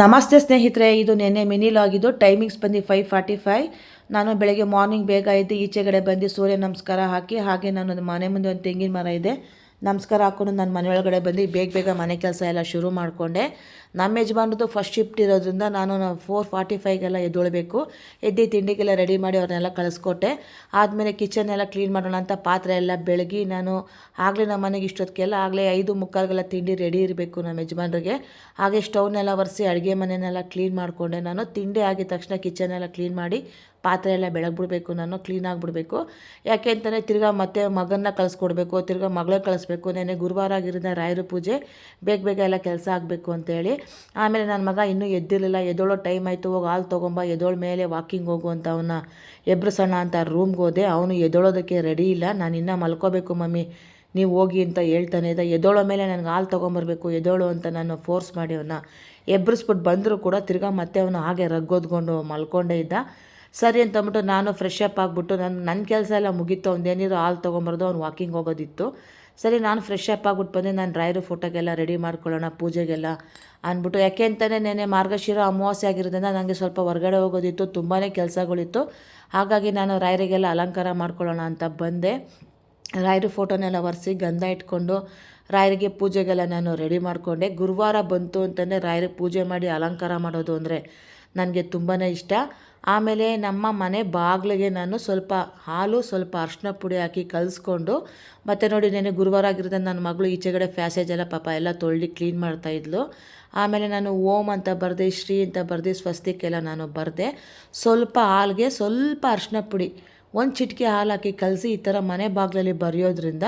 ನಮಸ್ತೆ ಸ್ನೇಹಿತರೆ, ಇದು ನೆನ್ನೆ ಮಿನಿ ಲಾಗ್. ಇದು ಟೈಮಿಂಗ್ಸ್ ಬಂದು 5:45. ನಾನು ಬೆಳಗ್ಗೆ ಮಾರ್ನಿಂಗ್ ಬೇಗ ಎದ್ದು ಈಚೆಗಡೆ ಬಂದು ಸೂರ್ಯ ನಮಸ್ಕಾರ ಹಾಕಿ, ಹಾಗೆ ನಾನು ಮನೆ ಮುಂದೆ ಒಂದು ತೆಂಗಿನ ಮರ ಇದೆ, ನಮಸ್ಕಾರ ಹಾಕ್ಕೊಂಡು ನಾನು ಮನೆ ಒಳಗಡೆ ಬಂದು ಬೇಗ ಮನೆ ಕೆಲಸ ಎಲ್ಲ ಶುರು ಮಾಡಿಕೊಂಡೆ. ನಮ್ಮ ಯಜಮಾನ್ರದ್ದು ಫಸ್ಟ್ ಶಿಫ್ಟ್ ಇರೋದ್ರಿಂದ ನಾನು 4:45ಗೆಲ್ಲ ಎದ್ದೇಳಬೇಕು. ಎದ್ದು ತಿಂಡಿಗೆಲ್ಲ ರೆಡಿ ಮಾಡಿ ಅವ್ರನ್ನೆಲ್ಲ ಕಳಿಸ್ಕೊಟ್ಟೆ. ಆದಮೇಲೆ ಕಿಚನ್ ಎಲ್ಲ ಕ್ಲೀನ್ ಮಾಡೋಣ ಅಂತ ಪಾತ್ರೆ ಎಲ್ಲ ಬೆಳಗಿ ನಾನು ಆಗಲೇ ನಮ್ಮ ಮನೆಗೆ ಇಷ್ಟೊತ್ತಿಗೆಲ್ಲ ಆಗಲೇ 5:45 ತಿಂಡಿ ರೆಡಿ ಇರಬೇಕು ನಮ್ಮ ಯಜಮಾನ್ರಿಗೆ. ಹಾಗೆ ಸ್ಟವ್ನೆಲ್ಲ ಒರೆಸಿ ಅಡುಗೆ ಮನೆಯನ್ನೆಲ್ಲ ಕ್ಲೀನ್ ಮಾಡಿಕೊಂಡೆ. ನಾನು ತಿಂಡಿ ಆಗಿದ ತಕ್ಷಣ ಕಿಚನ್ ಎಲ್ಲ ಕ್ಲೀನ್ ಮಾಡಿ ಪಾತ್ರೆ ಎಲ್ಲ ಬೆಳಗ್ಬಿಡ್ಬೇಕು, ನಾನು ಕ್ಲೀನ್ ಆಗಿಬಿಡ್ಬೇಕು. ಯಾಕೆ ಅಂತಂದರೆ ತಿರ್ಗಾ ಮತ್ತೆ ಮಗನ್ನ ಕಳಿಸ್ಕೊಡ್ಬೇಕು, ತಿರ್ಗಾ ಮಗಳೇ ಕಳಿಸ್ಬೇಕು. ನೆನ್ನೆ ಗುರುವಾರ ಆಗಿರೋದ್ರಿಂದ ರಾಯರ ಪೂಜೆ, ಬೇಗ ಎಲ್ಲ ಕೆಲಸ ಆಗಬೇಕು ಅಂತೇಳಿ. ಆಮೇಲೆ ನನ್ನ ಮಗ ಇನ್ನೂ ಎದ್ದಿರಲಿಲ್ಲ. ಎದ್ದೋಳೋ ಟೈಮ್ ಆಯಿತು, ಹೋಗಿ ಹಾಲು ತೊಗೊಂಬ, ಎದ್ದೋಳ ಮೇಲೆ ವಾಕಿಂಗ್ ಹೋಗು ಅಂತ ಅವನ್ನ ಎಬ್ರಿಸೋಣ ಅಂತ ರೂಮ್ಗೆ ಹೋದೆ. ಅವನು ಎದ್ದೋಳೋದಕ್ಕೆ ರೆಡಿ ಇಲ್ಲ. ನಾನು ಇನ್ನೂ ಮಲ್ಕೋಬೇಕು ಮಮ್ಮಿ, ನೀವು ಹೋಗಿ ಅಂತ ಹೇಳ್ತಾನೆ ಇದ್ದ. ಎದ್ದೋಳೋ ಮೇಲೆ ನನಗೆ ಹಾಲು ತೊಗೊಂಬರ್ಬೇಕು, ಎದ್ದೋಳು ಅಂತ ನಾನು ಫೋರ್ಸ್ ಮಾಡಿ ಅವನ್ನ ಎಬ್ರಿಸ್ಬಿಟ್ಟು ಬಂದರೂ ಕೂಡ ತಿರ್ಗಾ ಮತ್ತೆ ಅವನು ಹಾಗೆ ರಗ್ಗೋದ್ಕೊಂಡು ಮಲ್ಕೊಂಡೇ ಇದ್ದ. ಸರಿ ಅಂತಂದ್ಬಿಟ್ಟು ನಾನು ಫ್ರೆಶ್ ಅಪ್ ಆಗಿಬಿಟ್ಟು ನನ್ನ ಕೆಲಸ ಎಲ್ಲ ಮುಗೀತು. ಏನಿರೋ ಹಾಲು ತೊಗೊಂಬರೋದು, ಅವ್ನು ವಾಕಿಂಗ್ ಹೋಗೋದಿತ್ತು. ಸರಿ ನಾನು ಫ್ರೆಶ್ ಅಪ್ ಆಗಿಬಿಟ್ಟು ಬಂದು ನಾನು ರಾಯರ ಫೋಟೋಗೆಲ್ಲ ರೆಡಿ ಮಾಡ್ಕೊಳ್ಳೋಣ ಪೂಜೆಗೆಲ್ಲ ಅಂದ್ಬಿಟ್ಟು. ಯಾಕೆ ಅಂತಲೇ ನೆನೆ ಮಾರ್ಗಶಿರ ಅಮಾವಾಸ್ಯೆ ಆಗಿರೋದ್ರಿಂದ ನನಗೆ ಸ್ವಲ್ಪ ಹೊರಗಡೆ ಹೋಗೋದಿತ್ತು, ತುಂಬಾ ಕೆಲಸಗಳಿತ್ತು. ಹಾಗಾಗಿ ನಾನು ರಾಯರಿಗೆಲ್ಲ ಅಲಂಕಾರ ಮಾಡ್ಕೊಳ್ಳೋಣ ಅಂತ ಬಂದೆ. ರಾಯರ ಫೋಟೋನೆಲ್ಲ ಒರೆಸಿ ಗಂಧ ಇಟ್ಕೊಂಡು ರಾಯರಿಗೆ ಪೂಜೆಗೆಲ್ಲ ನಾನು ರೆಡಿ ಮಾಡಿಕೊಂಡೆ. ಗುರುವಾರ ಬಂತು ಅಂತಂದರೆ ರಾಯರಿಗೆ ಪೂಜೆ ಮಾಡಿ ಅಲಂಕಾರ ಮಾಡೋದು ಅಂದರೆ ನನಗೆ ತುಂಬಾ ಇಷ್ಟ. ಆಮೇಲೆ ನಮ್ಮ ಮನೆ ಬಾಗಿಲಿಗೆ ನಾನು ಸ್ವಲ್ಪ ಹಾಲು, ಸ್ವಲ್ಪ ಅರಿಶಿನ ಪುಡಿ ಹಾಕಿ ಕಲಿಸ್ಕೊಂಡು, ಮತ್ತು ನೋಡಿ ನೆನೆ ಗುರುವಾರ ಆಗಿರೋದ್ರಿಂದ ನನ್ನ ಮಗಳು ಈಚೆಗಡೆ ಫ್ಯಾಸೇಜ್ ಎಲ್ಲ ಪಾಪ ಎಲ್ಲ ತೊಳ್ದು ಕ್ಲೀನ್ ಮಾಡ್ತಾಯಿದ್ಲು. ಆಮೇಲೆ ನಾನು ಓಂ ಅಂತ ಬರೆದೆ, ಶ್ರೀ ಅಂತ ಬರೆದು ಸ್ವಸ್ತಿಕೆಲ್ಲ ನಾನು ಬರೆದೆ. ಸ್ವಲ್ಪ ಹಾಲಿಗೆ ಸ್ವಲ್ಪ ಅರಿಶಿನ ಪುಡಿ, ಒಂದು ಚಿಟಿಕೆ ಹಾಲು ಹಾಕಿ ಕಲಸಿ ಈ ಥರ ಮನೆ ಬಾಗಿಲಲ್ಲಿ ಬರೆಯೋದ್ರಿಂದ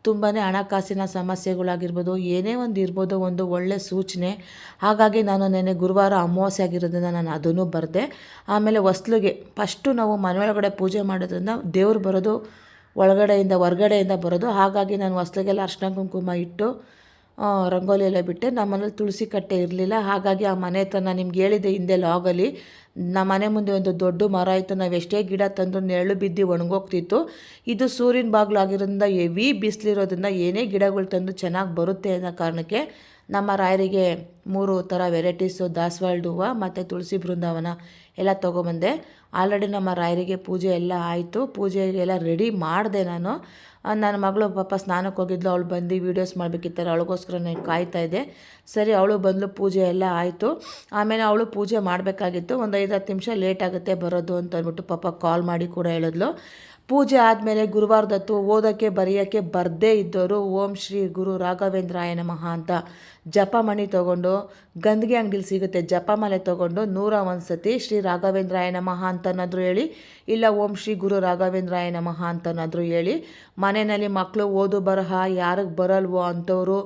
ತುಂಬಾ ಹಣಕಾಸಿನ ಸಮಸ್ಯೆಗಳಾಗಿರ್ಬೋದು, ಏನೇ ಒಂದು ಇರ್ಬೋದು, ಒಂದು ಒಳ್ಳೆ ಸೂಚನೆ. ಹಾಗಾಗಿ ನಾನು ನೆನ್ನೆ ಗುರುವಾರ ಅಮಾವಾಸ್ಯೆ ಆಗಿರೋದ್ರಿಂದ ನಾನು ಅದನ್ನು ಬರೆದೆ. ಆಮೇಲೆ ಹೊಸ್ಲಿಗೆ ಫಸ್ಟು ನಾವು ಮನೆಯೊಳಗಡೆ ಪೂಜೆ ಮಾಡೋದ್ರಿಂದ ದೇವ್ರು ಬರೋದು ಹೊರಗಡೆಯಿಂದ ಬರೋದು. ಹಾಗಾಗಿ ನಾನು ಹೊಸ್ಲಿಗೆಲ್ಲ ಅರ್ಶಿನ ಕುಂಕುಮ ಇಟ್ಟು ರಂಗೋಲಿ ಎಲ್ಲ ಬಿಟ್ಟೆ. ನಮ್ಮ ಮನೇಲಿ ತುಳಸಿ ಕಟ್ಟೆ ಇರಲಿಲ್ಲ. ಹಾಗಾಗಿ ಆ ಮನೆ ಹತ್ರ ನಾನು ನಿಮ್ಗೆ ಹೇಳಿದ್ದೆ ಹಿಂದೆ ಲಾಗಲ್ಲಿ, ನಮ್ಮ ಮನೆ ಮುಂದೆ ಒಂದು ದೊಡ್ಡ ಮರ ಇತ್ತು. ನಾವು ಎಷ್ಟೇ ಗಿಡ ತಂದು ನೆರಳು ಬಿದ್ದು ಒಣಗೋಗ್ತಿತ್ತು. ಇದು ಸೂರ್ಯನ ಬಾಗಿಲು ಆಗಿರೋದ್ರಿಂದ ಹೆವಿ ಬಿಸಿಲಿರೋದ್ರಿಂದ ಏನೇ ಗಿಡಗಳು ತಂದು ಚೆನ್ನಾಗಿ ಬರುತ್ತೆ ಅನ್ನೋ ಕಾರಣಕ್ಕೆ ನಮ್ಮ ರಾಯರಿಗೆ 3 ಥರ ವೆರೈಟೀಸು ದಾಸವಾಳದ ಹೂವು ಮತ್ತು ತುಳಸಿ ಬೃಂದಾವನ ಎಲ್ಲ ತೊಗೊಬಂದೆ. ಆಲ್ರೆಡಿ ನಮ್ಮ ರಾಯರಿಗೆ ಪೂಜೆ ಎಲ್ಲ ಆಯಿತು. ಪೂಜೆಗೆಲ್ಲ ರೆಡಿ ಮಾಡಿದೆ ನಾನು. ನನ್ನ ಮಗಳು ಪಾಪ ಸ್ನಾನಕ್ಕೆ ಹೋಗಿದ್ಲು, ಅವಳು ಬಂದು ವೀಡಿಯೋಸ್ ಮಾಡಬೇಕಿತ್ತಲ್ಲ, ಅವಳಿಗೋಸ್ಕರ ನಾನು ಕಾಯ್ತಾಯಿದ್ದೆ. ಸರಿ ಅವಳು ಬಂದು ಪೂಜೆ ಎಲ್ಲ ಆಯಿತು. ಆಮೇಲೆ ಅವಳು ಪೂಜೆ ಮಾಡಬೇಕಾಗಿತ್ತು. ಒಂದು 5-10 ನಿಮಿಷ ಲೇಟ್ ಆಗುತ್ತೆ ಬರೋದು ಅಂತ ಅಂದ್ಬಿಟ್ಟು ಪಾಪ ಕಾಲ್ ಮಾಡಿ ಕೂಡ ಹೇಳಿದ್ಲು. ಪೂಜೆ ಆದಮೇಲೆ ಗುರುವಾರದತ್ತು ಓದೋಕ್ಕೆ ಬರೆಯೋಕ್ಕೆ ಬರದೇ ಇದ್ದವರು ಓಂ ಶ್ರೀ ಗುರು ರಾಘವೇಂದ್ರಾಯ ನಮಃ ಅಂತ ಜಪಮಣಿ ತೊಗೊಂಡು, ಗಂಧಿಗೆ ಅಂಗಡಿಲಿ ಸಿಗುತ್ತೆ, ಜಪಮಾಲೆ ತೊಗೊಂಡು 101 ಸತಿ ಶ್ರೀ ರಾಘವೇಂದ್ರಾಯ ನಮಃ ಅಂತನಾದರೂ ಹೇಳಿ, ಇಲ್ಲ ಓಂ ಶ್ರೀ ಗುರು ರಾಘವೇಂದ್ರಾಯ ನಮಃ ಅಂತನಾದರೂ ಹೇಳಿ. ಮನೆಯಲ್ಲಿ ಮಕ್ಕಳು ಓದು ಬರಹ ಯಾರಿಗೆ ಬರಲ್ವೋ ಅಂಥವರು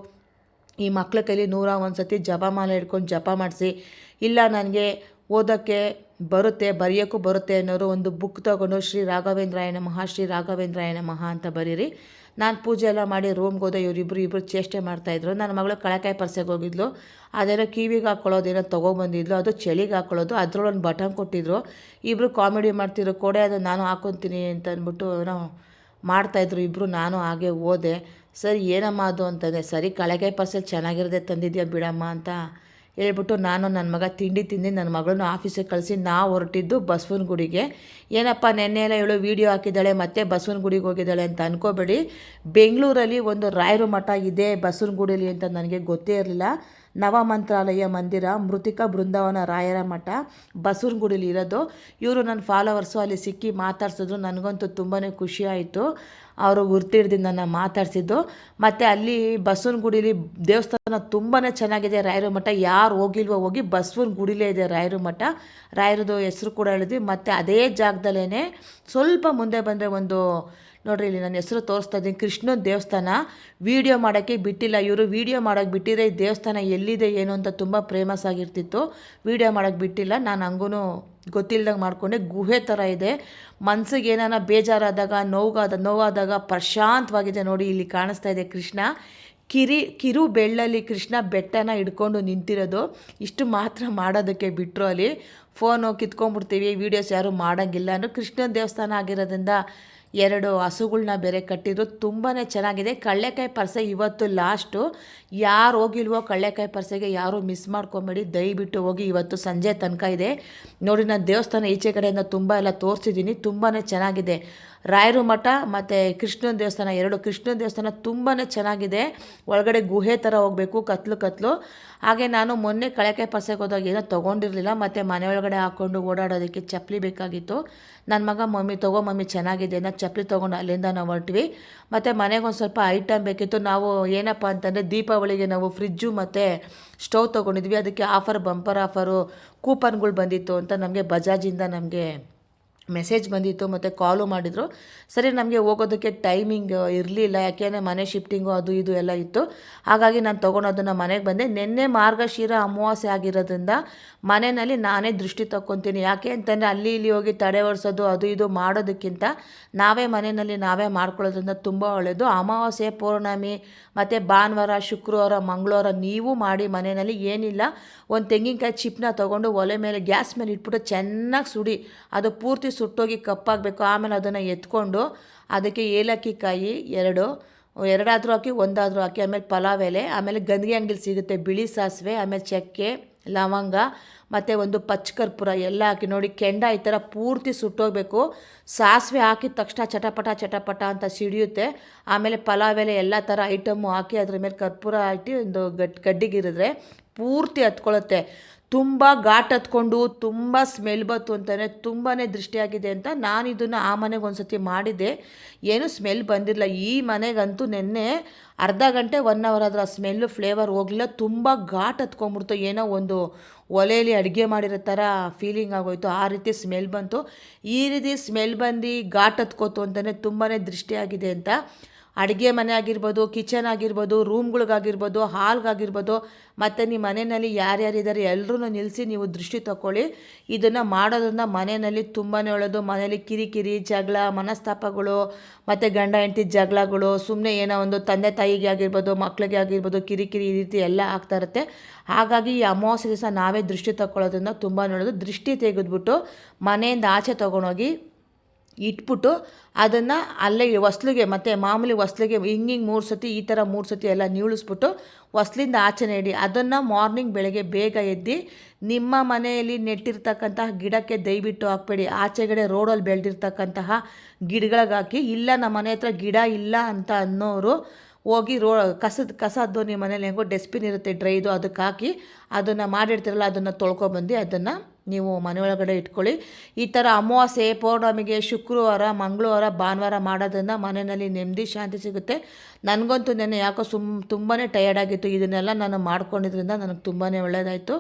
ಈ ಮಕ್ಳ ಕೈಲಿ 101 ಸತಿ ಜಪಮಾಲೆ ಹಿಡ್ಕೊಂಡು ಜಪ ಮಾಡಿಸಿ. ಇಲ್ಲ ನನಗೆ ಓದೋಕ್ಕೆ ಬರುತ್ತೆ, ಬರೆಯೋಕ್ಕೂ ಬರುತ್ತೆ ಅನ್ನೋರು ಒಂದು ಬುಕ್ ತೊಗೊಂಡು ಶ್ರೀ ರಾಘವೇಂದ್ರಾಯ ನಮಃ ಶ್ರೀ ರಾಘವೇಂದ್ರಾಯ ನಮಃ ಅಂತ ಬರೀರಿ. ನಾನು ಪೂಜೆ ಎಲ್ಲ ಮಾಡಿ ರೂಮ್ಗೆ ಹೋದೆ. ಇಬ್ಬರು ಚೇಷ್ಟೆ ಮಾಡ್ತಾಯಿದ್ರು. ನನ್ನ ಮಗಳು ಕಳಕಾಯಿ ಪರ್ಸೆಗೆ ಹೋಗಿದ್ಲು, ಅದೇನೋ ಕಿವಿಗೆ ಹಾಕ್ಕೊಳ್ಳೋದೇನೋ ತೊಗೊಬಂದಿದ್ಲು, ಅದು ಚಳಿಗೆ ಹಾಕ್ಕೊಳ್ಳೋದು. ಅದ್ರೊಳೊಂದು ಬಟನ್ ಕೊಟ್ಟಿದ್ರು. ಇಬ್ಬರು ಕಾಮಿಡಿ ಮಾಡ್ತಿದ್ರು, ಕೊಡೆ ಅದು ನಾನು ಹಾಕ್ಕೊತೀನಿ ಅಂತ ಅಂದ್ಬಿಟ್ಟು ಏನೋ ಮಾಡ್ತಾಯಿದ್ರು ಇಬ್ಬರು. ನಾನು ಹಾಗೆ ಹೋದೆ. ಸರಿ ಏನಮ್ಮ ಅದು ಅಂತಂದೆ. ಸರಿ ಕಳಕಾಯಿ ಪರ್ಸೆಲ್ ಚೆನ್ನಾಗಿರೋದೆ ತಂದಿದ್ಯಾ ಬಿಡಮ್ಮ ಅಂತ ಹೇಳ್ಬಿಟ್ಟು ನಾನು ನನ್ನ ಮಗ ತಿಂಡಿ ತಿಂದು ನನ್ನ ಮಗಳನ್ನ ಆಫೀಸಿಗೆ ಕಳಿಸಿ ನಾವು ಹೊರಟಿದ್ದು ಬಸವನ ಗುಡಿಗೆ. ಏನಪ್ಪ ನೆನ್ನೆ ಎಲ್ಲ ಹೇಳೋ ವೀಡಿಯೋ ಹಾಕಿದ್ದಾಳೆ ಮತ್ತೆ ಬಸವನ ಗುಡಿಗೆ ಹೋಗಿದ್ದಾಳೆ ಅಂತ ಅಂದ್ಕೋಬೇಡಿ. ಬೆಂಗಳೂರಲ್ಲಿ ಒಂದು ರಾಯರ ಮಠ ಇದೆ ಬಸವನ ಗುಡಿಲಿ ಅಂತ ನನಗೆ ಗೊತ್ತೇ ಇರಲಿಲ್ಲ. ನವಮಂತ್ರಾಲಯ ಮಂದಿರ ಮೃತಿಕಾ ಬೃಂದಾವನ ರಾಯರ ಮಠ ಬಸವನ ಗುಡಿಲಿ ಇರೋದು. ಇವರು ನನ್ನ ಫಾಲೋವರ್ಸು ಅಲ್ಲಿ ಸಿಕ್ಕಿ ಮಾತಾಡ್ಸಿದ್ರು. ನನಗಂತೂ ತುಂಬಾ ಖುಷಿ ಆಯಿತು, ಅವರು ಗುರ್ತಿಡ್ದು ನನ್ನ ಮಾತಾಡಿಸಿದ್ದು. ಮತ್ತು ಅಲ್ಲಿ ಬಸವನ ಗುಡಿಲಿ ದೇವಸ್ಥಾನ ತುಂಬಾ ಚೆನ್ನಾಗಿದೆ. ರಾಯರ ಮಠ ಯಾರು ಹೋಗಿಲ್ವೋ ಹೋಗಿ, ಬಸವನ ಗುಡಿಲೇ ಇದೆ ರಾಯರ ಮಠ. ರಾಯರದು ಹೆಸರು ಕೂಡ ಹೇಳಿದ್ವಿ. ಮತ್ತು ಅದೇ ಜಾಗದಲ್ಲೇ ಸ್ವಲ್ಪ ಮುಂದೆ ಬಂದರೆ ಒಂದು ನೋಡ್ರಿ, ಇಲ್ಲಿ ನನ್ನ ಹೆಸರು ತೋರಿಸ್ತಾ ಇದ್ದೀನಿ, ಕೃಷ್ಣನ ದೇವಸ್ಥಾನ. ವೀಡಿಯೋ ಮಾಡೋಕ್ಕೆ ಬಿಟ್ಟಿಲ್ಲ ಇವರು. ವೀಡಿಯೋ ಮಾಡೋಕ್ಕೆ ಬಿಟ್ಟಿದ್ರೆ ಈ ದೇವಸ್ಥಾನ ಎಲ್ಲಿದೆ ಏನು ಅಂತ ತುಂಬ ಫೇಮಸ್ ಆಗಿರ್ತಿತ್ತು. ವೀಡಿಯೋ ಮಾಡೋಕ್ಕೆ ಬಿಟ್ಟಿಲ್ಲ. ನಾನು ಹಂಗೂ ಗೊತ್ತಿಲ್ದಂಗೆ ಮಾಡಿಕೊಂಡೆ. ಗುಹೆ ಥರ ಇದೆ. ಮನಸ್ಸಿಗೆ ಏನಾನ ಬೇಜಾರಾದಾಗ ನೋವಾದಾಗ ಪ್ರಶಾಂತವಾಗಿದೆ. ನೋಡಿ ಇಲ್ಲಿ ಕಾಣಿಸ್ತಾ ಇದೆ ಕೃಷ್ಣ. ಕಿರು ಬೆಳ್ಳಲ್ಲಿ ಕೃಷ್ಣ ಬೆಟ್ಟನ ಹಿಡ್ಕೊಂಡು ನಿಂತಿರೋದು. ಇಷ್ಟು ಮಾತ್ರ ಮಾಡೋದಕ್ಕೆ ಬಿಟ್ಟರು. ಅಲ್ಲಿ ಫೋನು ಕಿತ್ಕೊಂಡ್ಬಿಡ್ತೀವಿ, ವೀಡಿಯೋಸ್ ಯಾರೂ ಮಾಡೋಂಗಿಲ್ಲ. ಅಂದರೆ ಕೃಷ್ಣನ ದೇವಸ್ಥಾನ ಆಗಿರೋದ್ರಿಂದ 2 ಹಸುಗಳ್ನ ಬೇರೆ ಕಟ್ಟಿದ್ರು. ತುಂಬಾ ಚೆನ್ನಾಗಿದೆ. ಕಡಲೆಕಾಯಿ ಪರಿಷೆ ಇವತ್ತು ಲಾಸ್ಟು. ಯಾರು ಹೋಗಿಲ್ವೋ ಕಡಲೆಕಾಯಿ ಪರಿಷೆಗೆ ಯಾರೂ ಮಿಸ್ ಮಾಡ್ಕೊಬೇಡಿ, ದಯವಿಟ್ಟು ಹೋಗಿ. ಇವತ್ತು ಸಂಜೆ ತನಕ ಇದೆ ನೋಡಿ. ನಾನು ದೇವಸ್ಥಾನ ಈಚೆ ಕಡೆಯಿಂದ ತುಂಬ ಎಲ್ಲ ತೋರಿಸಿದ್ದೀನಿ. ತುಂಬಾ ಚೆನ್ನಾಗಿದೆ. ರಾಯರು ಮಠ ಮತ್ತು ಕೃಷ್ಣನ ದೇವಸ್ಥಾನ, 2 ಕೃಷ್ಣನ ದೇವಸ್ಥಾನ ತುಂಬಾ ಚೆನ್ನಾಗಿದೆ. ಒಳಗಡೆ ಗುಹೆ ಥರ ಹೋಗಬೇಕು, ಕತ್ಲು. ಹಾಗೆ ನಾನು ಮೊನ್ನೆ ಕಡಲೆಕಾಯಿ ಪರಿಷೆಗೆ ಹೋದಾಗ ಏನೋ ತೊಗೊಂಡಿರಲಿಲ್ಲ, ಮತ್ತು ಮನೆ ಒಳಗಡೆ ಹಾಕ್ಕೊಂಡು ಓಡಾಡೋದಕ್ಕೆ ಚಪ್ಪಲಿ ಬೇಕಾಗಿತ್ತು. ನನ್ನ ಮಗ ಮಮ್ಮಿ ಮಮ್ಮಿ ಚೆನ್ನಾಗಿದೆ ಅಂತ ಚಪ್ಪಲಿ ತೊಗೊಂಡು ಅಲ್ಲಿಂದ ನಾವು ಹೊರಟ್ವಿ. ಮತ್ತು ಮನೆಗೆ ಒಂದು ಸ್ವಲ್ಪ ಐಟಮ್ ಬೇಕಿತ್ತು. ನಾವು ಏನಪ್ಪ ಅಂತಂದರೆ ದೀಪಾವಳಿಗೆ ನಾವು ಫ್ರಿಜ್ಜು ಮತ್ತು ಸ್ಟವ್ ತೊಗೊಂಡಿದ್ವಿ. ಅದಕ್ಕೆ ಬಂಪರ್ ಆಫರು ಕೂಪನ್ಗಳು ಬಂದಿತ್ತು ಅಂತ ನಮಗೆ ಬಜಾಜಿಂದ ನಮಗೆ ಮೆಸೇಜ್ ಬಂದಿತ್ತು ಮತ್ತು ಕಾಲು ಮಾಡಿದರು. ಸರಿ, ನಮಗೆ ಹೋಗೋದಕ್ಕೆ ಟೈಮಿಂಗ್ ಇರಲಿಲ್ಲ, ಯಾಕೆಂದರೆ ಮನೆ ಶಿಫ್ಟಿಂಗು ಅದು ಇದು ಎಲ್ಲ ಇತ್ತು. ಹಾಗಾಗಿ ನಾನು ತೊಗೊಂಡೋದನ್ನು ಮನೆಗೆ ಬಂದೆ. ನಿನ್ನೆ ಮಾರ್ಗಶಿರ ಅಮಾವಾಸ್ಯೆ ಆಗಿರೋದ್ರಿಂದ ಮನೆಯಲ್ಲಿ ನಾನೇ ದೃಷ್ಟಿ ತಗೊತೀನಿ. ಯಾಕೆ ಅಂತಂದರೆ ಅಲ್ಲಿ ಇಲ್ಲಿ ಹೋಗಿ ತಡೆ ಒರೆಸೋದು ಅದು ಇದು ಮಾಡೋದಕ್ಕಿಂತ ನಾವೇ ಮನೆಯಲ್ಲಿ ನಾವೇ ಮಾಡ್ಕೊಳ್ಳೋದ್ರಿಂದ ತುಂಬ ಒಳ್ಳೆಯದು. ಅಮಾವಾಸ್ಯೆ, ಪೌರ್ಣಮಿ ಮತ್ತು ಭಾನುವಾರ, ಶುಕ್ರವಾರ, ಮಂಗಳವಾರ ನೀವು ಮಾಡಿ ಮನೆಯಲ್ಲಿ ಏನಿಲ್ಲ, ಒಂದು ತೆಂಗಿನಕಾಯಿ ಚಿಪ್ನ ತೊಗೊಂಡು ಒಲೆ ಮೇಲೆ ಗ್ಯಾಸ್ ಮೇಲೆ ಇಟ್ಬಿಟ್ಟು ಚೆನ್ನಾಗಿ ಸುಡಿ. ಅದು ಪೂರ್ತಿ ಸುಟ್ಟೋಗಿ ಕಪ್ಪಾಗಬೇಕು. ಆಮೇಲೆ ಅದನ್ನು ಎತ್ಕೊಂಡು ಅದಕ್ಕೆ ಏಲಕ್ಕಿ ಕಾಯಿ 2 ಹಾಕಿ, 1 ಹಾಕಿ, ಆಮೇಲೆ ಪಲಾವ್ ಎಲೆ, ಆಮೇಲೆ ಗಂಧಿಗೆ ಅಂಗಡಿಲಿ ಸಿಗುತ್ತೆ ಬಿಳಿ ಸಾಸಿವೆ, ಆಮೇಲೆ ಚಕ್ಕೆ, ಲವಂಗ ಮತ್ತು ಒಂದು ಪಚ್ಚ ಕರ್ಪೂರ ಎಲ್ಲ ಹಾಕಿ ನೋಡಿ. ಕೆಂಡ ಈ ಥರ ಪೂರ್ತಿ ಸುಟ್ಟೋಗಬೇಕು. ಸಾಸಿವೆ ಹಾಕಿದ ತಕ್ಷಣ ಚಟಪಟ ಅಂತ ಸಿಡಿಯುತ್ತೆ. ಆಮೇಲೆ ಪಲಾವ್ ಎಲೆ ಎಲ್ಲ ಥರ ಐಟಮ್ಮು ಹಾಕಿ ಅದ್ರ ಮೇಲೆ ಕರ್ಪೂರ ಹಾಕಿ ಒಂದು ಗಡ್ಡಿಗಿರಿದ್ರೆ ಪೂರ್ತಿ ಹತ್ಕೊಳ್ಳುತ್ತೆ. ತುಂಬ ಘಾಟ್ ಹತ್ಕೊಂಡು ತುಂಬ ಸ್ಮೆಲ್ ಬಂತು ಅಂತಲೇ ತುಂಬಾ ದೃಷ್ಟಿಯಾಗಿದೆ ಅಂತ ನಾನು ಇದನ್ನು ಆ ಮನೆಗೆ ಒಂದು ಸತಿ ಮಾಡಿದ್ದೆ. ಏನೂ ಸ್ಮೆಲ್ ಬಂದಿರಲಿಲ್ಲ. ಈ ಮನೆಗಂತೂ ನಿನ್ನೆ ಅರ್ಧ ಗಂಟೆ 1 ಅವರ್ ಆದರೂ ಆ ಸ್ಮೆಲ್ಲು ಫ್ಲೇವರ್ ಹೋಗಲಿಲ್ಲ. ತುಂಬ ಘಾಟ್ ಹತ್ಕೊಂಡ್ಬಿಡ್ತು. ಏನೋ ಒಂದು ಒಲೆಯಲ್ಲಿ ಅಡುಗೆ ಮಾಡಿರೋ ಥರ ಫೀಲಿಂಗ್ ಆಗೋಯ್ತು. ಆ ರೀತಿ ಸ್ಮೆಲ್ ಬಂತು. ಈ ರೀತಿ ಸ್ಮೆಲ್ ಬಂದು ಘಾಟ್ ಹತ್ಕೋತು ಅಂತಲೇ ತುಂಬಾ ದೃಷ್ಟಿಯಾಗಿದೆ ಅಂತ. ಅಡುಗೆ ಮನೆ ಆಗಿರ್ಬೋದು, ಕಿಚನ್ ಆಗಿರ್ಬೋದು, ರೂಮ್ಗಳಿಗಾಗಿರ್ಬೋದು, ಹಾಲ್ಗಾಗಿರ್ಬೋದು, ಮತ್ತು ನಿಮ್ಮ ಮನೆಯಲ್ಲಿ ಯಾರ್ಯಾರಿದ್ದಾರೆ ಎಲ್ಲರೂ ನಿಲ್ಲಿಸಿ ನೀವು ದೃಷ್ಟಿ ತಗೊಳ್ಳಿ. ಇದನ್ನು ಮಾಡೋದ್ರಿಂದ ಮನೆಯಲ್ಲಿ ತುಂಬಾ ಒಳ್ಳೆಯದು. ಮನೆಯಲ್ಲಿ ಕಿರಿಕಿರಿ, ಜಗಳ, ಮನಸ್ತಾಪಗಳು ಮತ್ತು ಗಂಡ ಹೆಂಡತಿ ಜಗಳಗಳು, ಸುಮ್ಮನೆ ಏನೋ ಒಂದು ತಂದೆ ತಾಯಿಗೆ ಆಗಿರ್ಬೋದು, ಮಕ್ಕಳಿಗೆ ಆಗಿರ್ಬೋದು, ಕಿರಿಕಿರಿ ಈ ರೀತಿ ಎಲ್ಲ ಆಗ್ತಾ ಇರುತ್ತೆ. ಹಾಗಾಗಿ ಈ ಅಮಾವಾಸ್ಯೆ ದಿವಸ ನಾವೇ ದೃಷ್ಟಿ ತಗೊಳ್ಳೋದ್ರಿಂದ ತುಂಬಾ ಒಳ್ಳೆಯದು. ದೃಷ್ಟಿ ತೆಗೆದ್ಬಿಟ್ಟು ಮನೆಯಿಂದ ಆಚೆ ತೊಗೊಂಡೋಗಿ ಇಟ್ಬಿಟ್ಟು ಅದನ್ನು ಅಲ್ಲೇ ಹೊಸ್ಲಿಗೆ ಮತ್ತು ಮಾಮೂಲಿ ಹೊಸ್ಲಿಗೆ ಹಿಂಗೆ 3 ಸತಿ ಈ ಥರ 3 ಸತಿ ಎಲ್ಲ ನೀಳಿಸ್ಬಿಟ್ಟು ಹೊಸ್ಲಿಂದ ಆಚೆನೇ ಇಡಿ. ಅದನ್ನು ಮಾರ್ನಿಂಗ್ ಬೆಳಗ್ಗೆ ಬೇಗ ಎದ್ದು ನಿಮ್ಮ ಮನೆಯಲ್ಲಿ ನೆಟ್ಟಿರ್ತಕ್ಕಂತಹ ಗಿಡಕ್ಕೆ ದಯವಿಟ್ಟು ಹಾಕಬೇಡಿ. ಆಚೆಗಡೆ ರೋಡಲ್ಲಿ ಬೆಳೆದಿರ್ತಕ್ಕಂತಹ ಗಿಡಗಳಿಗೆ ಹಾಕಿ. ಇಲ್ಲ ನಮ್ಮ ಮನೆ ಹತ್ರ ಗಿಡ ಇಲ್ಲ ಅಂತ ಅನ್ನೋರು ಹೋಗಿ ಕಸದ್ದು ನಿಮ್ಮ ಮನೇಲಿ ಹೆಂಗೋ ಡಸ್ಟ್ಬಿನ್ ಇರುತ್ತೆ ಡ್ರೈದು, ಅದಕ್ಕೆ ಹಾಕಿ ಅದನ್ನು ಮಾಡಿರ್ತೀರಲ್ಲ ಅದನ್ನು ತೊಳ್ಕೊಬಂದು ಅದನ್ನು ನೀವು ಮನೆಯೊಳಗಡೆ ಇಟ್ಕೊಳ್ಳಿ. ಈ ಥರ ಅಮಾವಾಸ್ಯೆ, ಪೌರ್ಣಮಿಗೆ, ಶುಕ್ರವಾರ, ಮಂಗಳವಾರ, ಭಾನುವಾರ ಮಾಡೋದ್ರಿಂದ ಮನೆಯಲ್ಲಿ ನೆಮ್ಮದಿ, ಶಾಂತಿ ಸಿಗುತ್ತೆ. ನನಗಂತೂ ನೆನ್ನೆ ಯಾಕೋ ತುಂಬಾ ಟಯರ್ಡ್ ಆಗಿತ್ತು. ಇದನ್ನೆಲ್ಲ ನಾನು ಮಾಡ್ಕೊಂಡಿದ್ರಿಂದ ನನಗೆ ತುಂಬಾ ಒಳ್ಳೆಯದಾಯಿತು.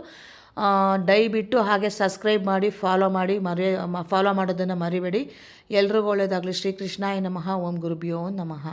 ದಯವಿಟ್ಟು ಹಾಗೆ ಸಬ್ಸ್ಕ್ರೈಬ್ ಮಾಡಿ, ಫಾಲೋ ಮಾಡೋದನ್ನು ಮರಿಬೇಡಿ. ಎಲ್ರಿಗೂ ಒಳ್ಳೆಯದಾಗಲಿ. ಶ್ರೀಕೃಷ್ಣಾಯ ನಮಃ. ಓಂ ಗುರುಭ್ಯೋ ನಮಃ.